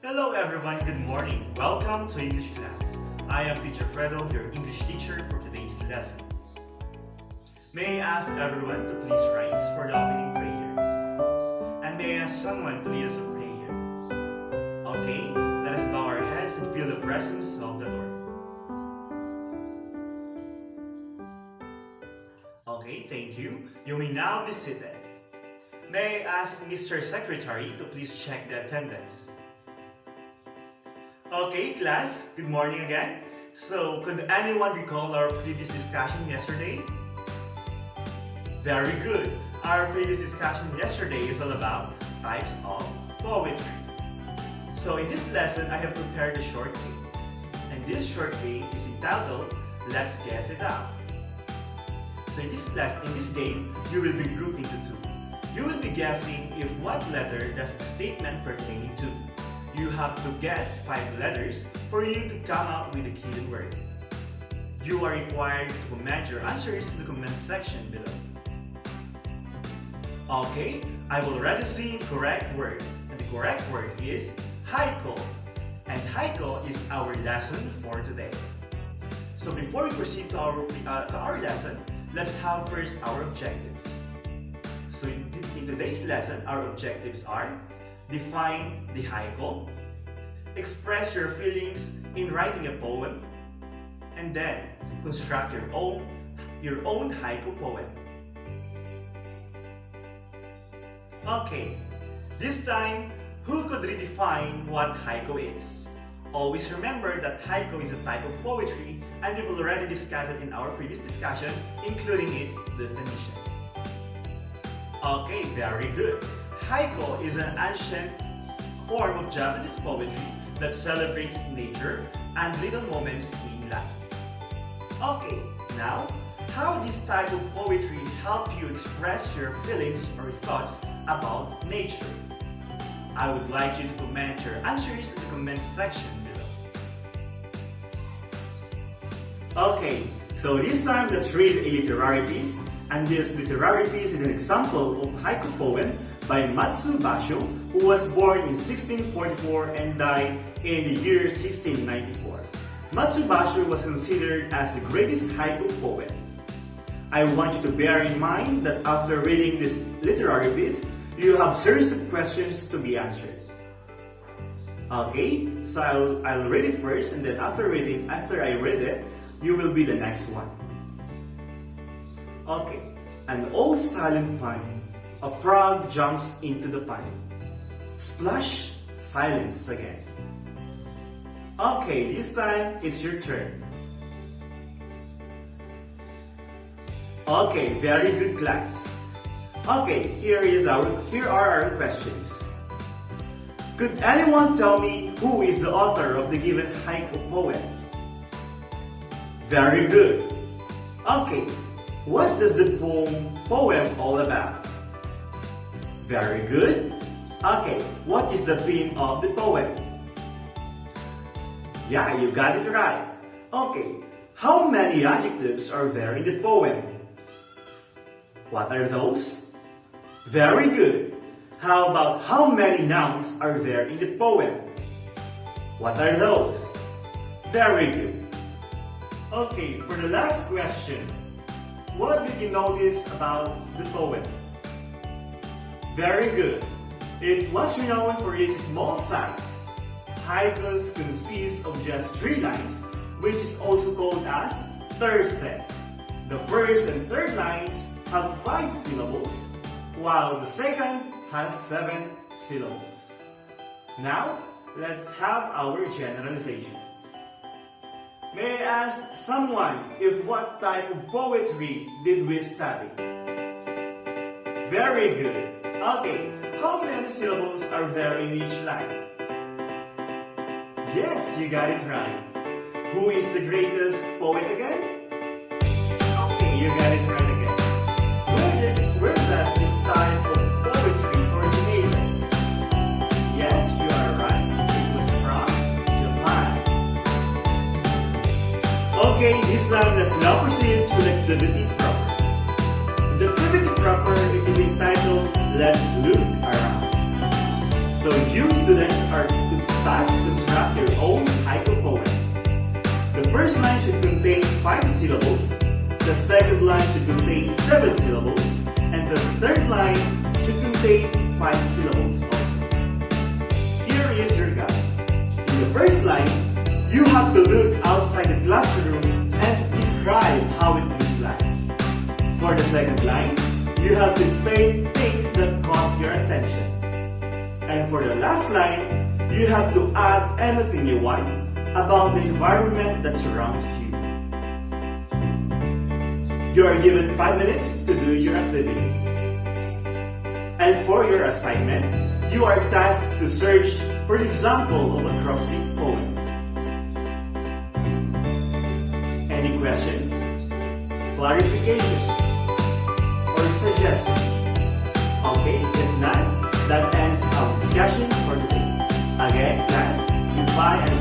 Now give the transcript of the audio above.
Hello everyone, good morning. Welcome to English class. I am Teacher Fredo, your English teacher for today's lesson. May I ask everyone to please rise for the opening prayer. And may I ask someone to lead us in prayer. Okay, let us bow our heads and feel the presence of the Lord. Okay, thank you. You may now be seated. May I ask Mr. Secretary to please check the attendance. Okay, class, good morning again. So, could anyone recall our previous discussion yesterday? Very good. Our previous discussion yesterday is all about types of poetry. So, in this lesson, I have prepared a short game. And this short game is entitled, Let's Guess It Out. So, in this game, you will be grouped into two. You will be guessing if what letter does the statement pertain to. You have to guess 5 letters for you to come up with a given word. You are required to comment your answers in the comment section below. Okay, I've already seen correct word, and the correct word is haiku. And haiku is our lesson for today. So before we proceed to our lesson, let's have first our objectives. So in today's lesson, our objectives are: define the haiku, express your feelings in writing a poem, and then construct your own haiku poem. Okay, this time, who could redefine what haiku is? Always remember that haiku is a type of poetry, and we've already discussed it in our previous discussion, including its definition. Okay, very good. Haiku is an ancient form of Japanese poetry that celebrates nature and little moments in life. Okay, now, how this type of poetry help you express your feelings or thoughts about nature? I would like you to comment your answers in the comment section below. Okay, so this time let's read a literary piece. And this literary piece is an example of haiku poem by Matsu Basho, who was born in 1644 and died in the year 1694. Matsu Basho was considered as the greatest haiku poet. I want you to bear in mind that after reading this literary piece, you have series of questions to be answered. Okay, so I'll read it first, and then after I read it, you will be the next one. Okay, an old silent pine, a frog jumps into the pine. Splash, silence again. Okay, this time it's your turn. Okay, very good class. Okay, here are our questions. Could anyone tell me who is the author of the given haiku poem? Very good. Okay. What does the poem all about? Very good. Okay, what is the theme of the poem? Yeah, you got it right. Okay, how many adjectives are there in the poem? What are those? Very good. How about how many nouns are there in the poem? What are those? Very good. Okay, for the last question, what did you notice about the poem? Very good. It was renowned for its small size. Haikus consist of just 3 lines, which is also called as terse. The first and third lines have 5 syllables, while the second has 7 syllables. Now, let's have our generalization. May I ask someone if what type of poetry did we study? Very good. Okay, how many syllables are there in each line? Yes, you got it right. Who is the greatest poet again? Okay, you got it right again. Where does this type of poetry originate? Yes, you are right. It was from Japan. Okay, this time let's now proceed to the activity proper. The activity proper is entitled Let's Look Around. So So you students are tasked to construct your own haiku poem. The first line should contain 5 syllables, the second line should contain 7 syllables, and the third line should contain 5 syllables also. Here is your guide. In the first line, you have to look outside the classroom and describe how it looks like. For the second line, you have to explain things that caught your attention. And for the last line, you have to add anything you want about the environment that surrounds you. You are given 5 minutes to do your activity. And for your assignment, you are tasked to search for an example of a cross-stitch poem. Any questions, clarifications, or suggestions? Okay, if not, that ends our discussion for today. Again, class, goodbye and